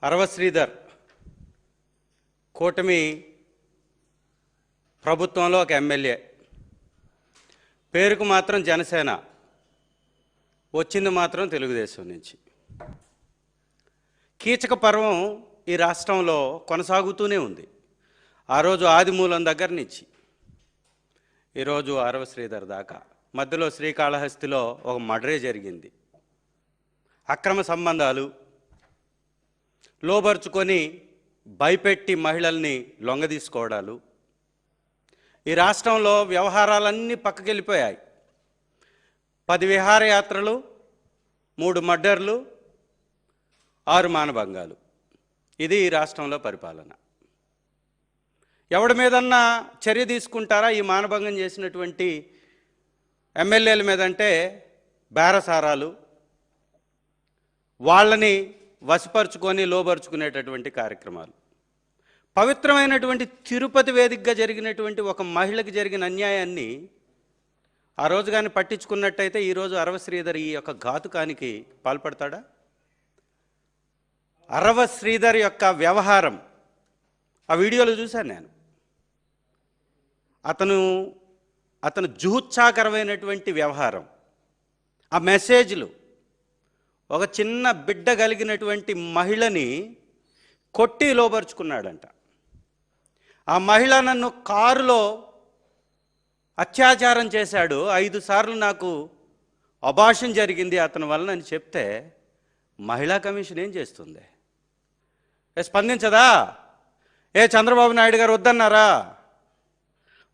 అరవ శ్రీధర్ కూటమి ప్రభుత్వంలో ఒక ఎమ్మెల్యే, పేరుకు మాత్రం జనసేన, వచ్చింది మాత్రం తెలుగుదేశం నుంచి. కీచక పర్వం ఈ రాష్ట్రంలో కొనసాగుతూనే ఉంది. ఆ రోజు ఆదిమూలం దగ్గర నుంచి ఈరోజు అరవ శ్రీధర్ దాకా. మధ్యలో శ్రీకాళహస్తిలో ఒక మర్డరే జరిగింది. అక్రమ సంబంధాలు లోబరుచుకొని భయపెట్టి మహిళల్ని లొంగదీసుకోవడాలు, ఈ రాష్ట్రంలో వ్యవహారాలన్నీ పక్కకెళ్ళిపోయాయి. 10 విహారయాత్రలు, 3 మర్డర్లు, 6 మానభంగాలు. ఇది ఈ రాష్ట్రంలో పరిపాలన. ఎవడి మీదన్నా చర్య తీసుకుంటారా ఈ మానభంగం చేసినటువంటి ఎమ్మెల్యేల మీదంటే బేరసారాలు, వాళ్ళని వశపరుచుకొని లోబరుచుకునేటటువంటి కార్యక్రమాలు. పవిత్రమైనటువంటి తిరుపతి వేదికగా జరిగినటువంటి ఒక మహిళకి జరిగిన అన్యాయాన్ని ఆ రోజు కానీ పట్టించుకున్నట్టయితే ఈరోజు అరవ శ్రీధర్ ఈ యొక్క ఘాతుకానికి పాల్పడతాడా? అరవ శ్రీధర్ యొక్క వ్యవహారం ఆ వీడియోలో చూశాను నేను. అతను జుహుత్సాకరమైనటువంటి వ్యవహారం, ఆ మెసేజ్లు, ఒక చిన్న బిడ్డ కలిగినటువంటి మహిళని కొట్టి లోబరుచుకున్నాడంట. ఆ మహిళ నన్ను కారులో అత్యాచారం చేశాడు, 5 సార్లు నాకు అబార్షన్ జరిగింది అతని వలన అని చెప్తే మహిళా కమిషన్ ఏం చేస్తుంది? స్పందించదా? చంద్రబాబు నాయుడు గారు వద్దన్నారా?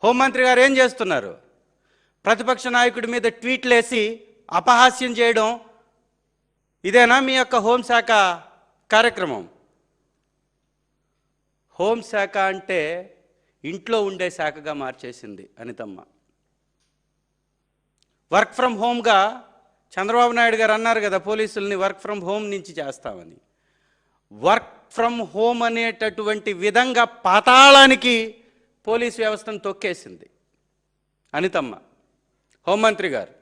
హోంమంత్రి గారు ఏం చేస్తున్నారు? ప్రతిపక్ష నాయకుడి మీద ట్వీట్లు వేసి అపహాస్యం చేయడం, ఇదేనా మీ యొక్క హోంశాఖ కార్యక్రమం? హోంశాఖ అంటే ఇంట్లో ఉండే శాఖగా మార్చేసింది అనితమ్మ. వర్క్ ఫ్రమ్ హోమ్గా చంద్రబాబు నాయుడు గారు అన్నారు కదా, పోలీసుల్ని వర్క్ ఫ్రమ్ హోమ్ నుంచి చేస్తామని. వర్క్ ఫ్రమ్ హోమ్ అనేటటువంటి విధంగా పాతాళానికి పోలీస్ వ్యవస్థను తొక్కేసింది అనితమ్మ. హోంమంత్రి గారు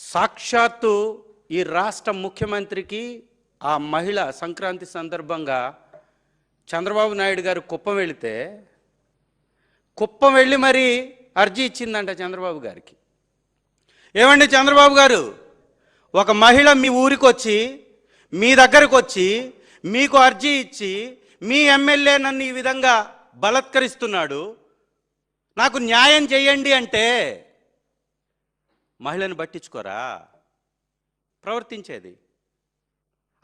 సాక్షాత్తు ఈ రాష్ట్ర ముఖ్యమంత్రికి ఆ మహిళ సంక్రాంతి సందర్భంగా చంద్రబాబు నాయుడు గారు కుప్పం వెళ్ళి మరీ అర్జీ ఇచ్చిందంట చంద్రబాబు గారికి. ఏమండి చంద్రబాబు గారు, ఒక మహిళ మీ ఊరికి వచ్చి, మీ దగ్గరకు వచ్చి, మీకు అర్జీ ఇచ్చి, మీ ఎమ్మెల్యే నన్ను ఈ విధంగా బలత్కరిస్తున్నాడు, నాకు న్యాయం చేయండి అంటే మహిళను పట్టించుకోరా ప్రవర్తించేది?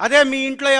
అదే మీ ఇంట్లో